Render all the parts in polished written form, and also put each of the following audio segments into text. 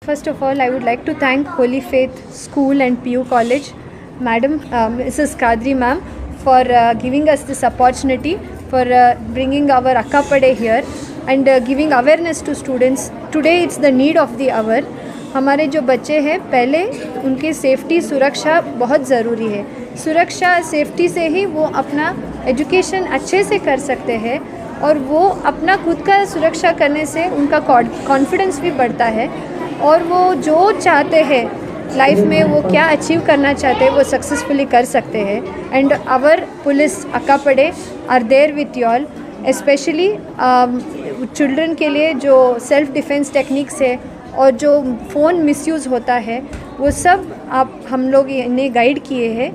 First of all, I would like to thank Holy Faith School and PU College, Madam Mrs. Kadri ma'am, for giving us this opportunity, for bringing our Akkapade here and giving awareness to students. Today it's the need of the hour. हमारे जो बच्चे हैं पहले उनकी safety सुरक्षा बहुत ज़रूरी है. सुरक्षा सेफ्टी से ही वो अपना एजुकेशन अच्छे से कर सकते हैं और वो अपना खुद का सुरक्षा करने से उनका कॉन्फिडेंस भी बढ़ता है और वो जो चाहते हैं लाइफ में, वो क्या अचीव करना चाहते हैं वो सक्सेसफुली कर सकते हैं. एंड आवर पुलिस अक्कापड़े are there with you all, specially children के लिए जो सेल्फ डिफेंस टेक्निक्स है और जो फ़ोन मिसयूज़ होता है वो सब हम लोग इन्हें गाइड किए हैं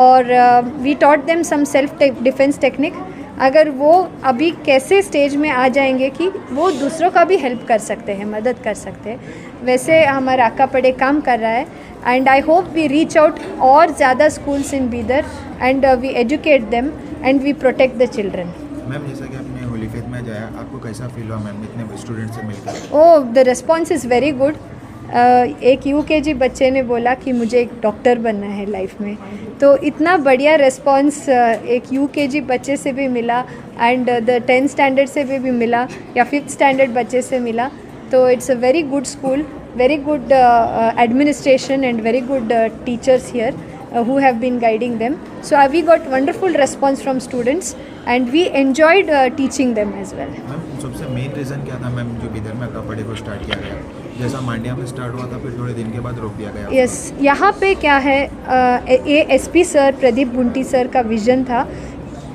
और we taught them some self defence technique. अगर वो अभी कैसे स्टेज में आ जाएंगे कि वो दूसरों का भी हेल्प कर सकते हैं, मदद कर सकते हैं, वैसे हमारा अक्कापड़े काम कर रहा है. And I hope we reach out और ज़्यादा schools in Bidar and we educate them and we protect the children. Ma'am, जैसा कि आपने होली फेथ में जाया, आपको कैसा फील हुआ मैम इतने स्टूडेंट से मिलकर? Oh, the response is very good. एक यूकेजी बच्चे ने बोला कि मुझे एक डॉक्टर बनना है लाइफ में, तो इतना बढ़िया रिस्पॉन्स एक यूकेजी बच्चे से भी मिला एंड द 10th स्टैंडर्ड से भी मिला या 5th स्टैंडर्ड बच्चे से मिला. तो it's a very good school, very good administration and very good teachers here who have been guiding them. So we got wonderful response from students and we enjoyed teaching them as well. Ma'am, सबसे main reason क्या था ma'am जो बिदर में अक्कापड़े को start किया गया? जैसा मांडिया में स्टार्ट हुआ था फिर थोड़े दिन के बाद रोक दिया गया. यस, यहाँ पे क्या है, ये एसपी सर प्रदीप बुंटी सर का विजन था.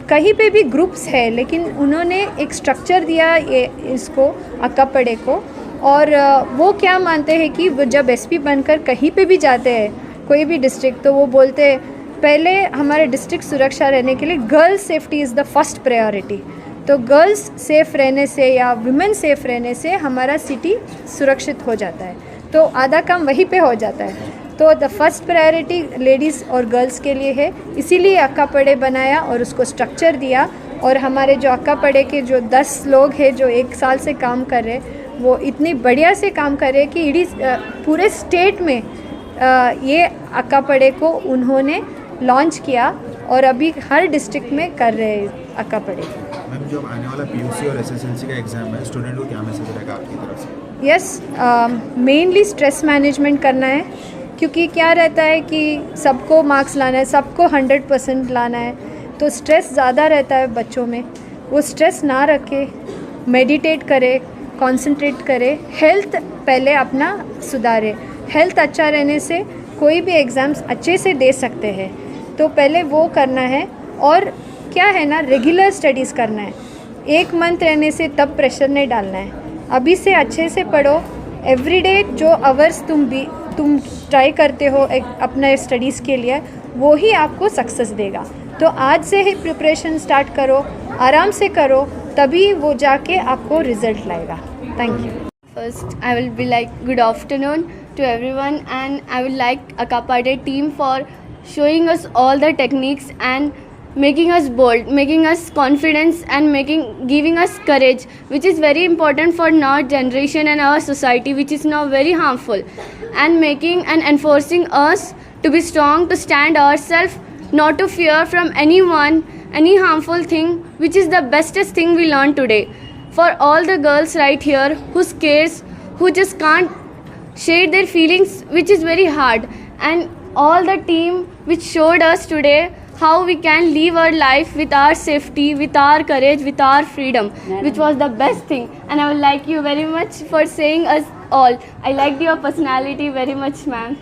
कहीं पे भी ग्रुप्स है लेकिन उन्होंने एक स्ट्रक्चर दिया ये इसको अक्कापड़े को, और वो क्या मानते हैं कि वो जब एसपी बनकर कहीं पे भी जाते हैं कोई भी डिस्ट्रिक्ट, तो वो बोलते हैं पहले हमारे डिस्ट्रिक्ट सुरक्षा रहने के लिए girls safety is the first priority. तो गर्ल्स सेफ़ रहने से या वुमेन सेफ़ रहने से हमारा सिटी सुरक्षित हो जाता है, तो आधा काम वहीं पे हो जाता है. तो द फर्स्ट प्रायोरिटी लेडीज़ और गर्ल्स के लिए है, इसीलिए अक्कापड़े बनाया और उसको स्ट्रक्चर दिया. और हमारे जो अक्कापड़े के जो 10 लोग हैं जो 1 साल से काम कर रहे हैं, वो इतनी बढ़िया से काम कर रहे हैं कि पूरे स्टेट में ये अक्कापड़े को उन्होंने लॉन्च किया और अभी हर डिस्ट्रिक्ट में कर रहे हैं अक्कापड़े. मैम, जो आने वाला पीयूसी और एसएसएलसी का एग्ज़ाम है, स्टूडेंट को क्या मैसेज रहेगा आपकी तरफ से? यस, मेनली स्ट्रेस मैनेजमेंट करना है, क्योंकि क्या रहता है कि सबको मार्क्स लाना है, सबको 100% लाना है, तो स्ट्रेस ज़्यादा रहता है बच्चों में. वो स्ट्रेस ना रखे, मेडिटेट करे, कंसंट्रेट करे, हेल्थ पहले अपना सुधारे. हेल्थ अच्छा रहने से कोई भी एग्ज़ाम्स अच्छे से दे सकते हैं, तो पहले वो करना है. और क्या है ना, रेगुलर स्टडीज़ करना है. 1 मंथ रहने से तब प्रेशर नहीं डालना है. अभी से अच्छे से पढ़ो. एवरीडे जो आवर्स तुम ट्राई करते हो अपना स्टडीज़ के लिए, वो ही आपको सक्सेस देगा. तो आज से ही प्रिपरेशन स्टार्ट करो, आराम से करो, तभी वो जाके आपको रिजल्ट लाएगा. Thank you. First, I will be like good afternoon to everyone, and I would like Akkapade team for showing us all the techniques and making us bold, making us confidence, and giving us courage, which is very important for our generation and our society, which is now very harmful, and making and enforcing us to be strong, to stand ourselves, not to fear from anyone, any harmful thing, which is the bestest thing we learned today. For all the girls right here who scares, who just can't share their feelings, which is very hard, and all the team which showed us today how we can live our life with our safety, with our courage, with our freedom, which was the best thing. And I would like you very much for saying us all. I liked your personality very much, ma'am.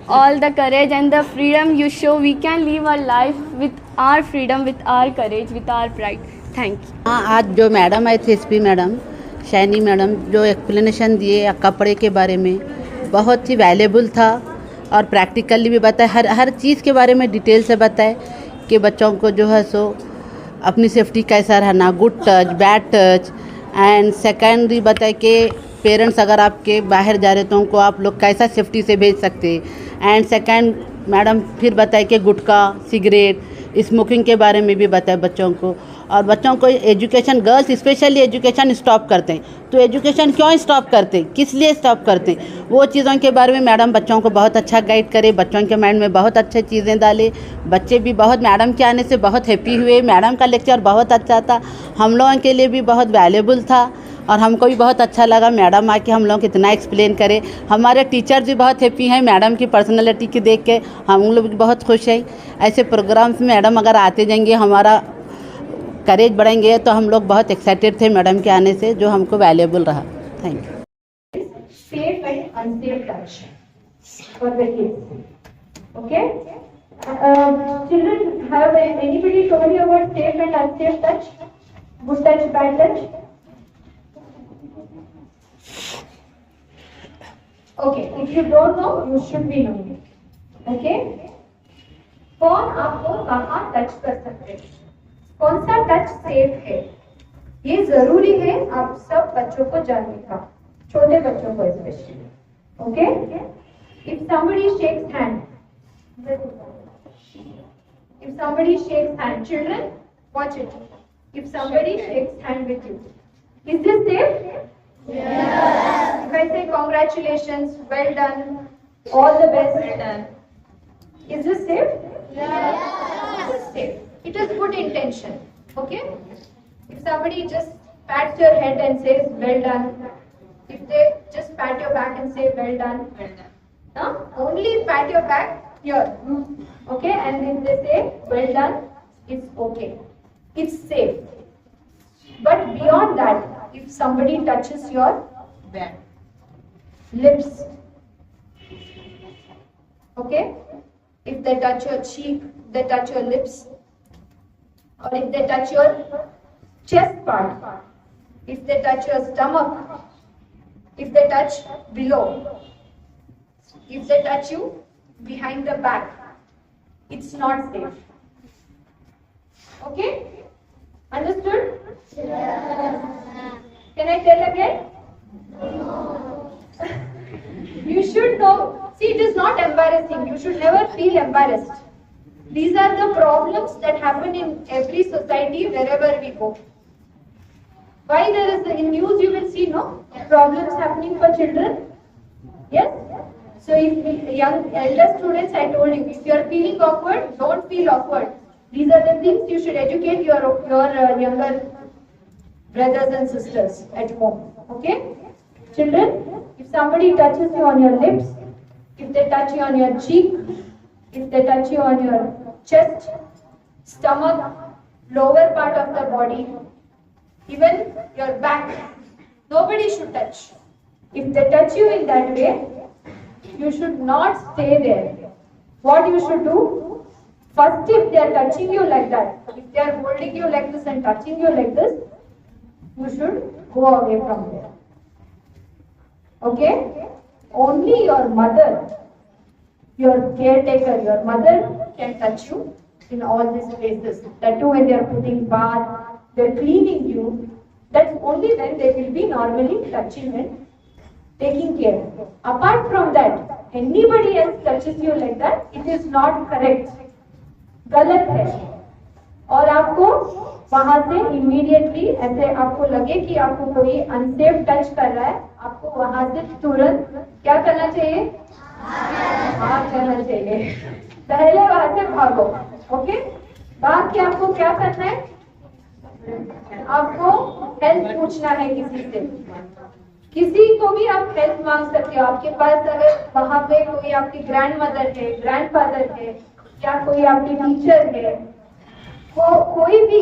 All the courage and the freedom you show, we can live our life with our freedom, with our courage, with our pride. Thank you. हाँ, आज जो madam आए थे, SP madam, Saini madam, जो explanation दिए अक्कापड़े के बारे में, बहुत ही वैल्यूबल था और प्रैक्टिकली भी बताए, हर चीज़ के बारे में डिटेल से बताए कि बच्चों को जो है सो अपनी सेफ्टी कैसा रहना, good touch, bad touch, and secondary बताए कि पेरेंट्स अगर आपके बाहर जा रहे तो उनको आप लोग कैसा सेफ्टी से भेज सकते. एंड सेकेंड मैडम फिर बताए कि गुटखा, सिगरेट, स्मोकिंग के बारे में भी बताए बच्चों को. और बच्चों को education, girls specially education stop करते हैं। तो एजुकेशन क्यों स्टॉप करते हैं, किस लिए स्टॉप करते हैं, वो चीज़ों के बारे में मैडम बच्चों को बहुत अच्छा गाइड करे, बच्चों के माइंड में बहुत अच्छी चीज़ें डाले। बच्चे भी बहुत मैडम के आने से बहुत हैप्पी हुए। मैडम का लेक्चर बहुत अच्छा था, हम लोगों के लिए भी बहुत वैल्यूबल था और हमको भी बहुत अच्छा लगा मैडम आके हम लोग इतना एक्सप्लेन करे। हमारे टीचर्स भी बहुत हैप्पी हैं मैडम की पर्सनालिटी की देख के, हम लोग भी बहुत खुश हैं। ऐसे प्रोग्राम्स में मैडम अगर आते जाएंगे, हमारा करेज बढ़ेंगे, तो हम लोग बहुत एक्साइटेड थे मैडम के आने से, जो हमको वैल्यूबल रहा। Thank you. Safe and unsafe touch for the kids. Okay? Children, have anybody told you about safe and unsafe touch? Good touch, bad touch? Okay, if you don't know, you should be knowing. Okay? कौन आपको कहाँ touch कर सकते हैं, कौन सा touch safe है, ये जरूरी है आप सब बच्चों को जानने का, छोटे बच्चों को specially. Okay, if somebody shakes hand, if somebody shakes hand, children watch it, if somebody shakes hand with you, is this safe? Yes. If I say congratulations, well done, all the best, well done, is this safe? Yes. It is safe. It is good intention. Okay, if somebody just pats your head and says well done, if they just pat your back and say well done, only pat your back here, okay, and if they say well done, it's okay, it's safe. But beyond that, if somebody touches your lips, okay, if they touch your cheek, they touch your lips, or if they touch your chest part, if they touch your stomach, if they touch below, if they touch you behind the back, it's not safe. Okay? Understood? Yes. Can I tell again? No. You should know. See, it is not embarrassing. You should never feel embarrassed. These are the problems that happen in every society wherever we go. Why there is in news you will see no problems happening for children? Yes? So if young elder students, I told you, if you are feeling awkward, don't feel awkward. These are the things you should educate your younger brothers and sisters at home. Okay? Children, if somebody touches you on your lips, if they touch you on your cheek, if they touch you on your chest, stomach, lower part of the body, even your back, nobody should touch. If they touch you in that way, you should not stay there. What you should do? First, if they are touching you like that, if they are holding you like this and touching you like this, you should go away from there. Okay? Only your mother, your caretaker, your mother can touch you in all these places. That too when they are putting bath, they are cleaning you. That's only when they will be normally touching and taking care. Apart from that, anybody else touches you like that, it is not correct. गलत है. और आपको वहां से immediately ऐसे आपको लगे कि आपको कोई अनसेफ टच कर रहा है, आपको वहां से तुरंत क्या करना चाहिए? भाग जाना चाहिए. पहले वहां से भागो. ओके? भाग के आपको क्या करना है? आपको हेल्प पूछना है किसी से. किसी को भी आप हेल्प मांग सकते हो. आपके पास अगर वहां पे कोई आपकी ग्रैंड मदर है, ग्रैंडफादर है, या कोई आपकी टीचर है, कोई भी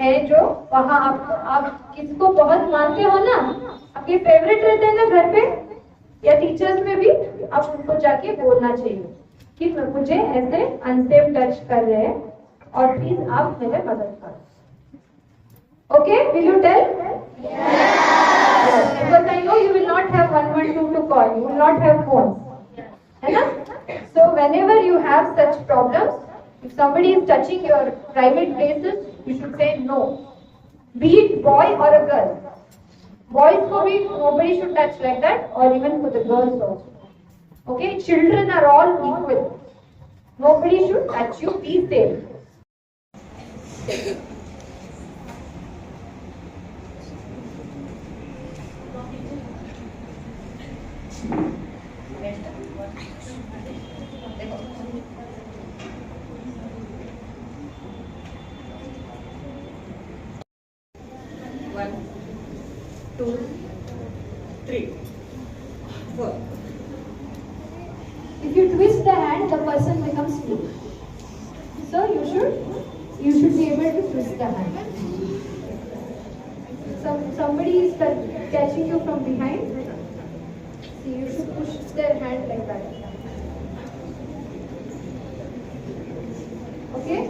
है जो वहाँ आप किसको बहुत मानते हो ना, आपके फेवरेट रहते हैं ना घर पे या टीचर्स में भी, आप उनको जाके बोलना चाहिए कि मुझे ऐसे अनसेफ टच कर रहे हैं और प्लीज आप मेरे मदद करो. Okay, will you tell? Because I know you will not have 112 to call, you will not have phones, है ना? So whenever you have such problems, if somebody is touching your private places, you should say no. Be it boy or a girl. Boys ko bhi nobody should touch like that, or even for the girls also. Okay, children are all equal. Nobody should touch you. Be safe. If you twist the hand, the person becomes blue. So you should be able to twist the hand. Somebody is catching you from behind. So you should push their hand like that. Okay?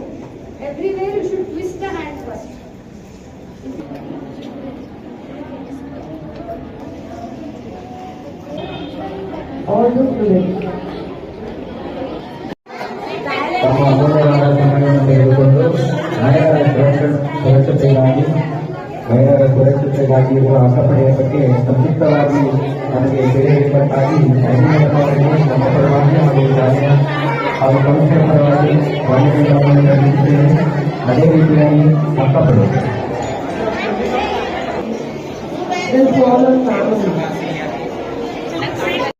Everywhere you should twist the hand first. All the students. ತಮ್ಮ ಅಮೂಲ್ಯವಾದ ಸಮಯವನ್ನು ತೆಗೆದುಕೊಂಡು ಮಹಿಳೆಯರ ಸುರಕ್ಷತೆಗಾಗಿ ಇರುವ ಅಕ್ಕಪಡೆಯ ಬಗ್ಗೆ ಸಂಕ್ಷಿಪ್ತವಾಗಿ ನಮಗೆ ತಿಳಿಯಬೇಕಾಗಿ ನಮ್ಮ ಪರವಾಗಿ ಹಾಗೂ ಶಾಲೆಯ ಹಾಗೂ ಸಂಸ್ಥೆಯ ಪರವಾಗಿ ವಂದನೆಗಳನ್ನು ಸಲ್ಲಿಸುತ್ತೇವೆ. ಅದೇ ರೀತಿಯಾಗಿ ಅಕ್ಕಪಡೆ